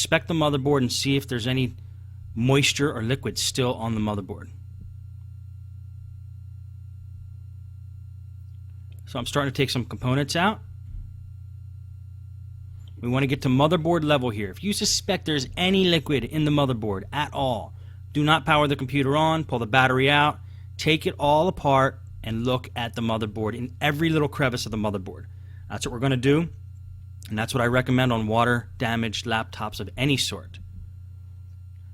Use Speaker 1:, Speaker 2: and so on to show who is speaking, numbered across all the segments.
Speaker 1: inspect the motherboard and see if there's any moisture or liquid still on the motherboard. So I'm starting to take some components out. We want to get to motherboard level here. If you suspect there's any liquid in the motherboard at all, do not power the computer on, pull the battery out, take it all apart, and look at the motherboard in every little crevice of the motherboard. That's what we're going to do, and that's what I recommend on water-damaged laptops of any sort.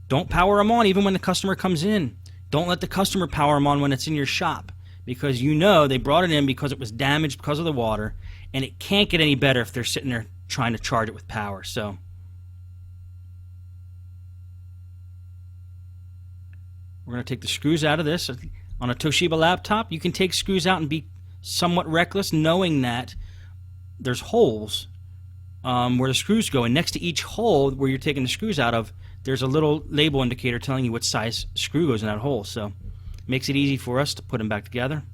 Speaker 1: Don't power them on even when the customer comes in. Don't let the customer power them on when it's in your shop, because you know they brought it in because it was damaged because of the water, and it can't get any better if they're sitting there trying to charge it with power. So we're going to take the screws out of this. On a Toshiba laptop, you can take screws out and be somewhat reckless, knowing that there's holes where the screws go, and next to each hole where you're taking the screws out of, there's a little label indicator telling you what size screw goes in that hole. So it makes it easy for us to put them back together.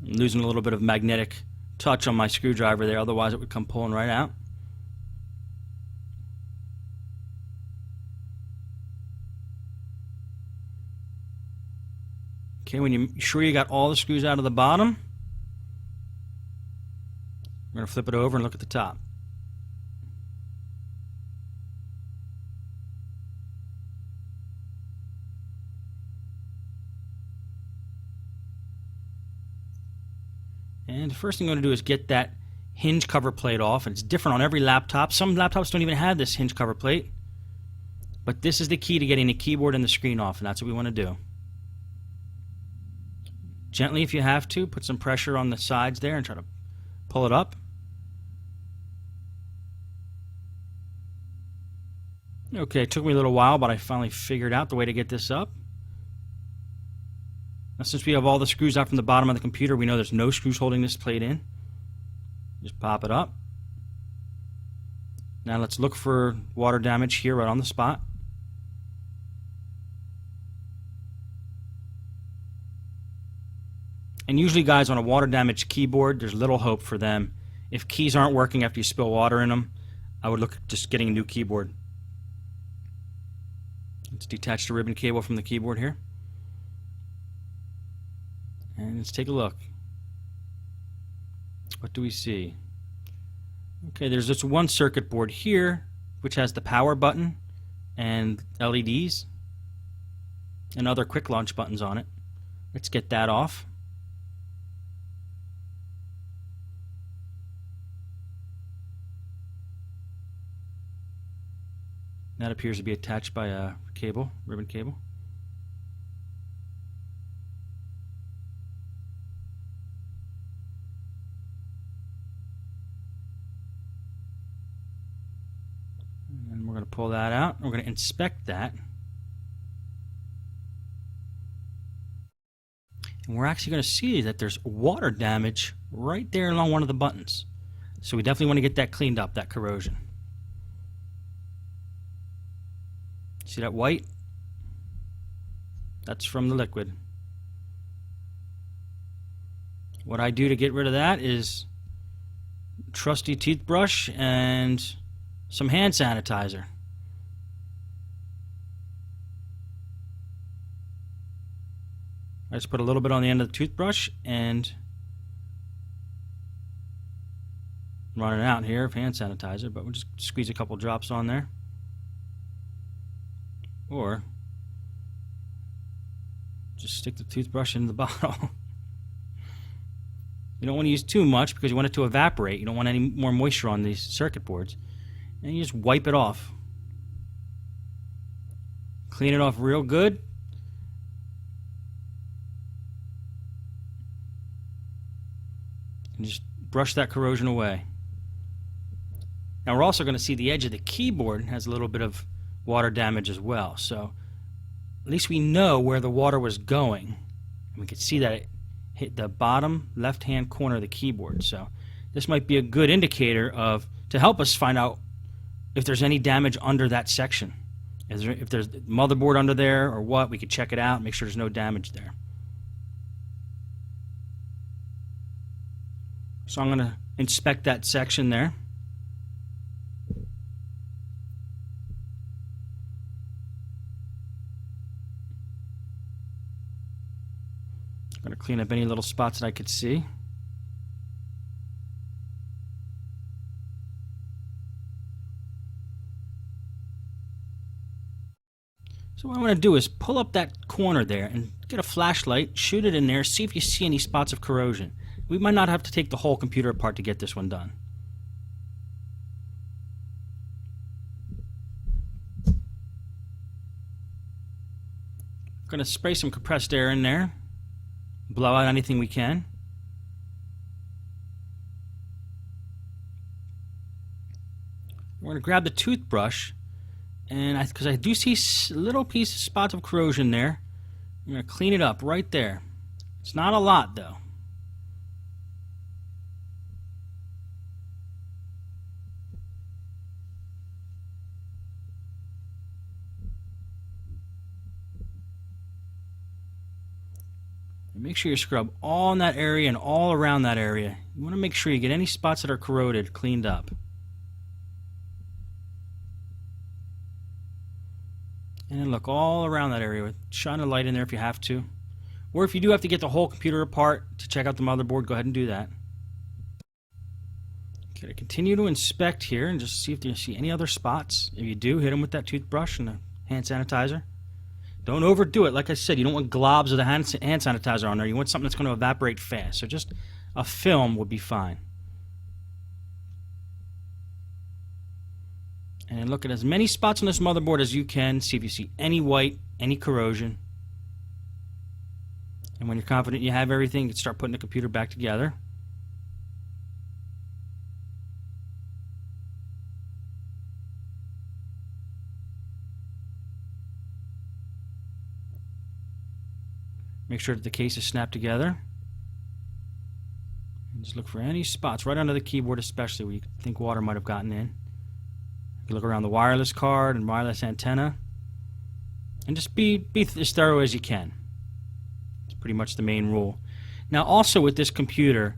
Speaker 1: I'm losing a little bit of magnetic touch on my screwdriver there, otherwise it would come pulling right out. Okay, when you're sure you got all the screws out of the bottom, we're going to flip it over and look at the top. And the first thing I'm going to do is get that hinge cover plate off, and it's different on every laptop. Some laptops don't even have this hinge cover plate, but this is the key to getting the keyboard and the screen off, and that's what we want to do. Gently, if you have to, put some pressure on the sides there and try to pull it up. Okay, it took me a little while, but I finally figured out the way to get this up. Now, since we have all the screws out from the bottom of the computer, we know there's no screws holding this plate in. Just pop it up. Now let's look for water damage here right on the spot. And usually, guys, on a water-damaged keyboard, there's little hope for them. If keys aren't working after you spill water in them, I would look at just getting a new keyboard. Let's detach the ribbon cable from the keyboard here. And let's take a look. What do we see? Okay, there's this one circuit board here, which has the power button and LEDs and other quick launch buttons on it. Let's get that off. That appears to be attached by a cable, ribbon cable. And we're going to pull that out. We're going to inspect that. And we're actually going to see that there's water damage right there along one of the buttons. So we definitely want to get that cleaned up, that corrosion. See that white? That's from the liquid. What I do to get rid of that is trusty toothbrush and some hand sanitizer. I just put a little bit on the end of the toothbrush and running out here of hand sanitizer, but we'll just squeeze a couple drops on there. Or just stick the toothbrush in the bottle. You don't want to use too much because you want it to evaporate. You don't want any more moisture on these circuit boards. And you just wipe it off. Clean it off real good. And just brush that corrosion away. Now we're also going to see the edge of the keyboard has a little bit of water damage as well, so at least we know where the water was going, and we can see that it hit the bottom left hand corner of the keyboard. So this might be a good indicator to help us find out if there's any damage under that section. If there's motherboard under there or what, we could check it out, make sure there's no damage there. So I'm going to inspect that section there. I'm going to clean up any little spots that I could see. So what I want to do is pull up that corner there and get a flashlight, shoot it in there, see if you see any spots of corrosion. We might not have to take the whole computer apart to get this one done. I'm going to spray some compressed air in there, blow out anything we can. We're going to grab the toothbrush, and because I do see little spots of corrosion there, I'm going to clean it up right there. It's not a lot though. And make sure you scrub all in that area and all around that area. You want to make sure you get any spots that are corroded cleaned up. And then look all around that area. Shine a light in there if you have to. Or if you do have to get the whole computer apart to check out the motherboard, go ahead and do that. Okay, continue to inspect here and just see if you see any other spots. If you do, hit them with that toothbrush and the hand sanitizer. Don't overdo it. Like I said, you don't want globs of the hand sanitizer on there. You want something that's going to evaporate fast. So just a film would be fine. And look at as many spots on this motherboard as you can. See if you see any white, any corrosion. And when you're confident you have everything, you can start putting the computer back together. Make sure that the case is snapped together. And just look for any spots right under the keyboard, especially where you think water might have gotten in. You can look around the wireless card and wireless antenna. And just be as thorough as you can. It's pretty much the main rule. Now also with this computer,